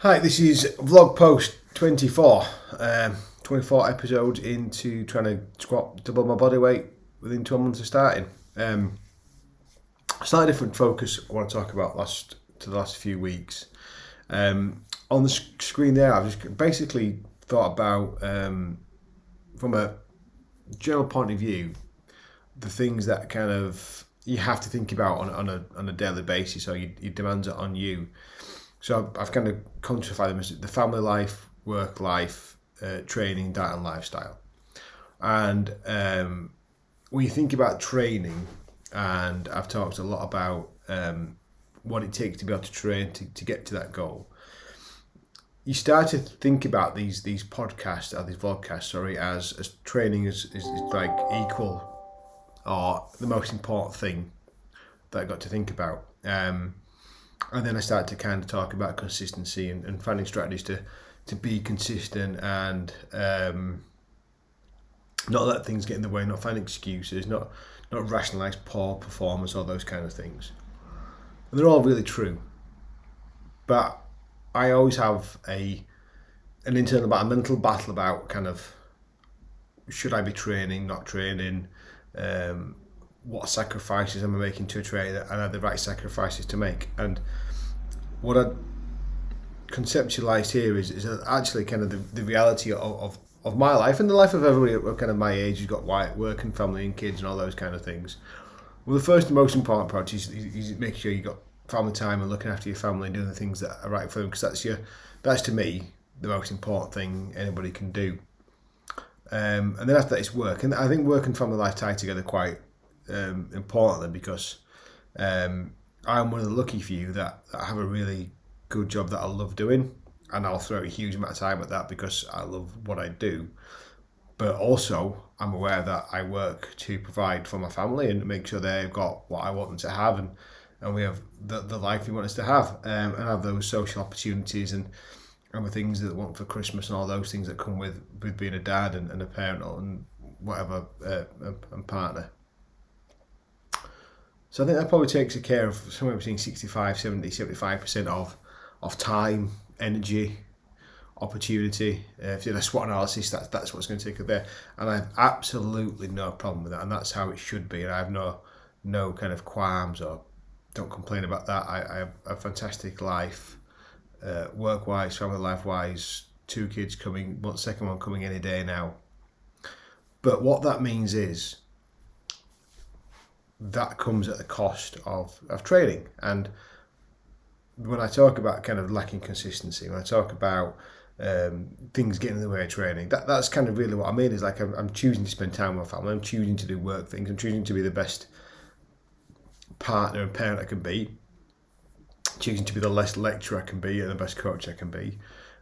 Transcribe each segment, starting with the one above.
Hi, this is vlog post 24. 24 episodes into trying to double my body weight within 12 months of starting. Slightly different focus I want to talk about the last few weeks. On the screen there, I've just basically thought about, from a general point of view, the things that kind of you have to think about on a daily basis, or your demands it on you. So I've kind of quantified them as the family life, work life, training, diet and lifestyle. And when you think about training, and I've talked a lot about what it takes to be able to train to get to that goal, you start to think about these podcasts, or these vlogcasts, as training is like equal or the most important thing that I got to think about. And then I started to kind of talk about consistency and finding strategies to be consistent and not let things get in the way, not find excuses, not rationalise poor performance, all those kind of things. And they're all really true. But I always have an internal battle, a mental battle about kind of, should I be training, not training, what sacrifices am I making to a trainer, and are the right sacrifices to make? And what I conceptualised here is actually kind of the reality of my life and the life of everybody of kind of my age who's got work and family and kids and all those kind of things. Well, the first and most important part is making sure you've got family time and looking after your family and doing the things that are right for them, because that's to me the most important thing anybody can do. And then after that it's work, and I think work and family life tie together quite importantly, because I'm one of the lucky few that I have a really good job that I love doing, and I'll throw a huge amount of time at that because I love what I do. But also I'm aware that I work to provide for my family and make sure they've got what I want them to have, and we have the life we want us to have, and have those social opportunities and the things that I want for Christmas and all those things that come with being a dad and a parent and whatever, and partner. So I think that probably takes care of somewhere between 65, 70, 75% of time, energy, opportunity. If you do a SWOT analysis, that's what's going to take it there. And I have absolutely no problem with that, and that's how it should be. And I have no kind of qualms, or don't complain about that. I have a fantastic life, work-wise, family life-wise, 2 kids coming, second one coming any day now. But what that means is that comes at the cost of training. And when I talk about kind of lacking consistency, when I talk about things getting in the way of training, that's kind of really what I mean, is like I'm choosing to spend time with my family, I'm choosing to do work things, I'm choosing to be the best partner and parent I can be, choosing to be the best lecturer I can be and the best coach I can be.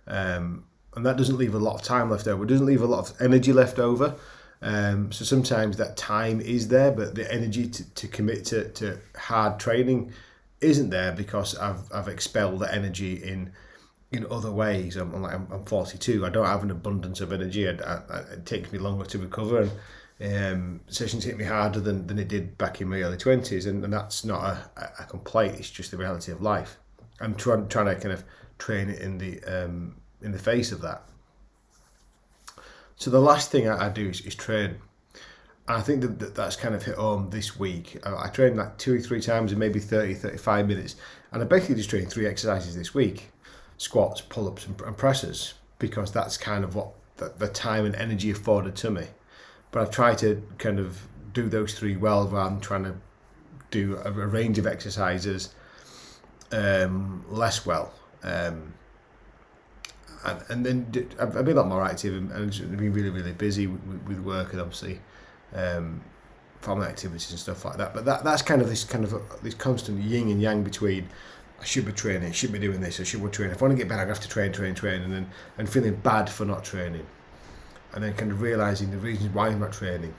And that doesn't leave a lot of time left over, it doesn't leave a lot of energy left over. So sometimes that time is there, but the energy to commit to hard training isn't there, because I've expelled that energy in other ways. I'm 42. I don't have an abundance of energy. It takes me longer to recover, and sessions hit me harder than it did back in my early 20s, and that's not a complaint. It's just the reality of life. I'm trying to kind of train it in the face of that. So the last thing I do is train. And I think that's kind of hit home this week. I train like 2 or 3 times in maybe 30, 35 minutes. And I basically just trained 3 exercises this week: squats, pull-ups and presses, because that's kind of what the time and energy afforded to me. But I've tried to kind of do those 3 well, rather than trying to do a range of exercises less well. And then I've been a lot more active and been really, really busy with work and obviously family activities and stuff like that. But that's kind of this constant yin and yang between, I should be training, I should be doing this, I should be training. If I want to get better, I have to train, and feeling bad for not training, and then kind of realising the reasons why I'm not training.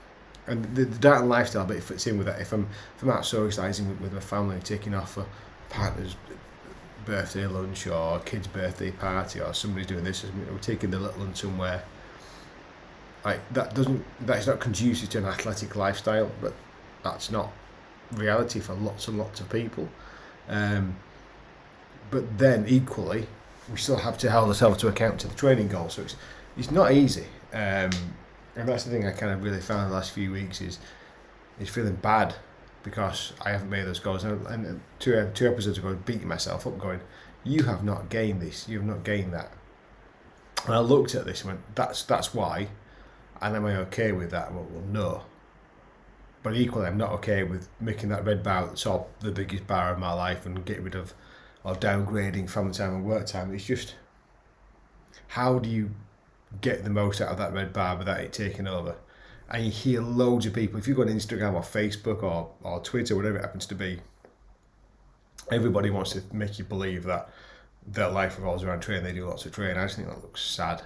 And the diet and lifestyle bit fits in with that. If I'm out socialising with my family, taking off for partner's birthday lunch or kid's birthday party, or somebody's doing this, we're taking the little one somewhere, like that is not conducive to an athletic lifestyle, but that's not reality for lots and lots of people. But then equally, we still have to hold ourselves to account to the training goal. So it's not easy, and that's the thing I kind of really found the last few weeks is feeling bad because I haven't made those goals. And two episodes ago, beating myself up, going, "You have not gained this. You have not gained that." And I looked at this and went, "That's why." And am I okay with that? Well, no. But equally, I'm not okay with making that red bar at the top the biggest bar of my life and getting rid of or downgrading family time and work time. It's just, how do you get the most out of that red bar without it taking over? And you hear loads of people, if you go on Instagram or Facebook or Twitter, whatever it happens to be, everybody wants to make you believe that their life revolves around training, they do lots of training. I just think that looks sad.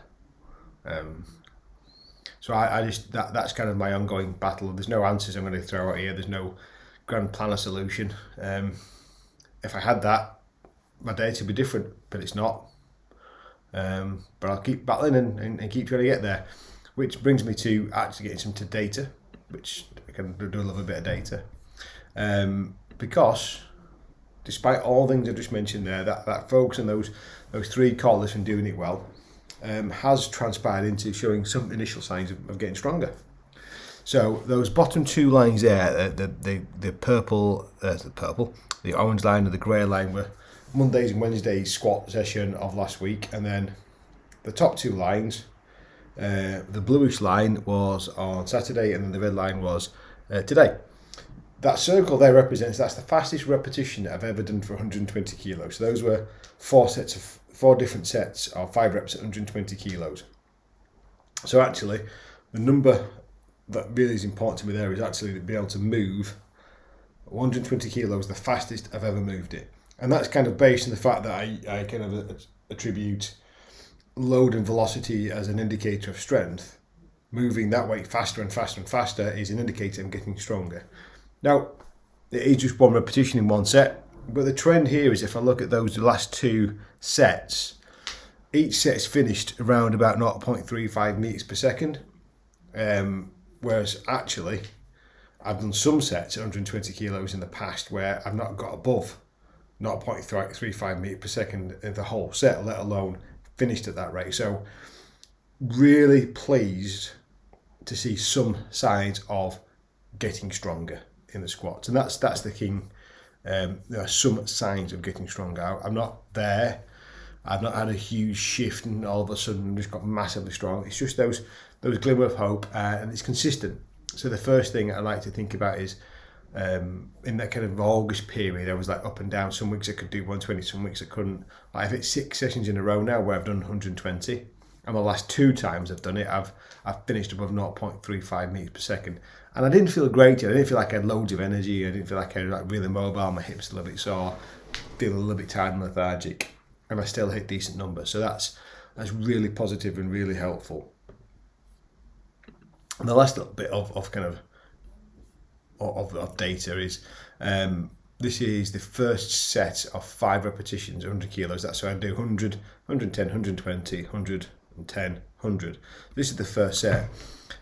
So I just, that's kind of my ongoing battle. There's no answers I'm going to throw out here. There's no grand plan or solution. If I had that, my data would be different, but it's not. But I'll keep battling and keep trying to get there, which brings me to actually getting some data, which I can do love a bit of data. Because despite all things I've just mentioned there, that focus on those three core lifts and doing it well, has transpired into showing some initial signs of getting stronger. So those bottom two lines there, the purple, the orange line and the grey line were Mondays and Wednesdays squat session of last week, and then the top two lines, the bluish line was on Saturday, and then the red line was today. That circle there represents, that's the fastest repetition I've ever done for 120 kilos. So those were four different sets of 5 reps at 120 kilos. So actually, the number that really is important to me there is actually to be able to move 120 kilos the fastest I've ever moved it. And that's kind of based on the fact that I kind of attribute load and velocity as an indicator of strength. Moving that weight faster and faster and faster is an indicator I'm getting stronger. Now, it is just one repetition in one set, but the trend here is, if I look at the last two sets, each set's finished around about 0.35 meters per second, whereas actually I've done some sets at 120 kilos in the past where I've not got above 0.35 meters per second in the whole set, let alone finished at that rate. So really pleased to see some signs of getting stronger in the squats, and that's the king. There are some signs of getting stronger. I'm not there. I've not had a huge shift and all of a sudden just got massively strong. It's just those glimmer of hope, and it's consistent. So the first thing I like to think about is in that kind of August period, I was like up and down. Some weeks I could do 120, some weeks I couldn't. I've hit 6 sessions in a row now where I've done 120, and the last 2 times I've done it, I've finished above 0.35 meters per second. And I didn't feel great. I didn't feel like I had loads of energy. I didn't feel like I was like really mobile. My hips a little bit sore, feeling a little bit tired and lethargic, and I still hit decent numbers. So that's really positive and really helpful. And the last little bit of kind of data is this is the first set of 5 repetitions, 100 kilos. That's so I do 100, 110, 120, 110, 100. This is the first set.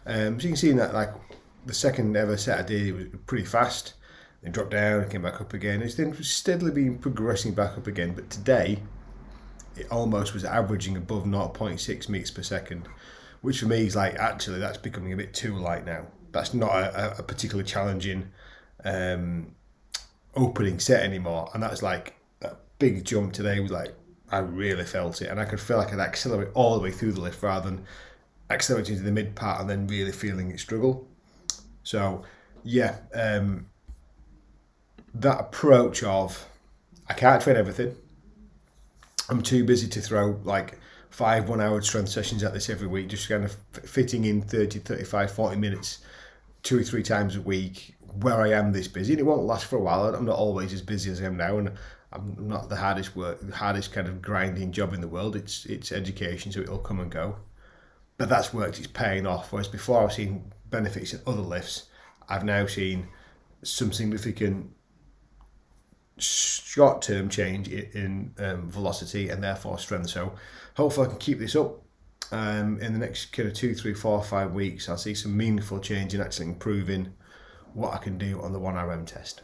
So you can see in that, like, the second ever set I did, it was pretty fast. Then dropped down and came back up again. It's then steadily been progressing back up again. But today, it almost was averaging above 0.6 meters per second, which for me is like, actually, that's becoming a bit too light now. That's not a particularly challenging opening set anymore. And that's like a big jump today. Was like, I really felt it. And I could feel like I'd accelerate all the way through the lift rather than accelerating to the mid part and then really feeling it struggle. So, yeah, that approach of, I can't train everything. I'm too busy to throw like 5 1-hour strength sessions at this every week, just kind of fitting in 30, 35, 40 minutes 2 or 3 times a week where I am this busy. And it won't last for a while. I'm not always as busy as I am now, and I'm not the hardest kind of grinding job in the world. It's education, so it'll come and go. But that's worked, it's paying off. Whereas before I've seen benefits in other lifts, I've now seen some significant short-term change in velocity and therefore strength. So hopefully I can keep this up. In the next kind of 2, 3, 4, 5 weeks, I'll see some meaningful change in actually improving what I can do on the 1RM test.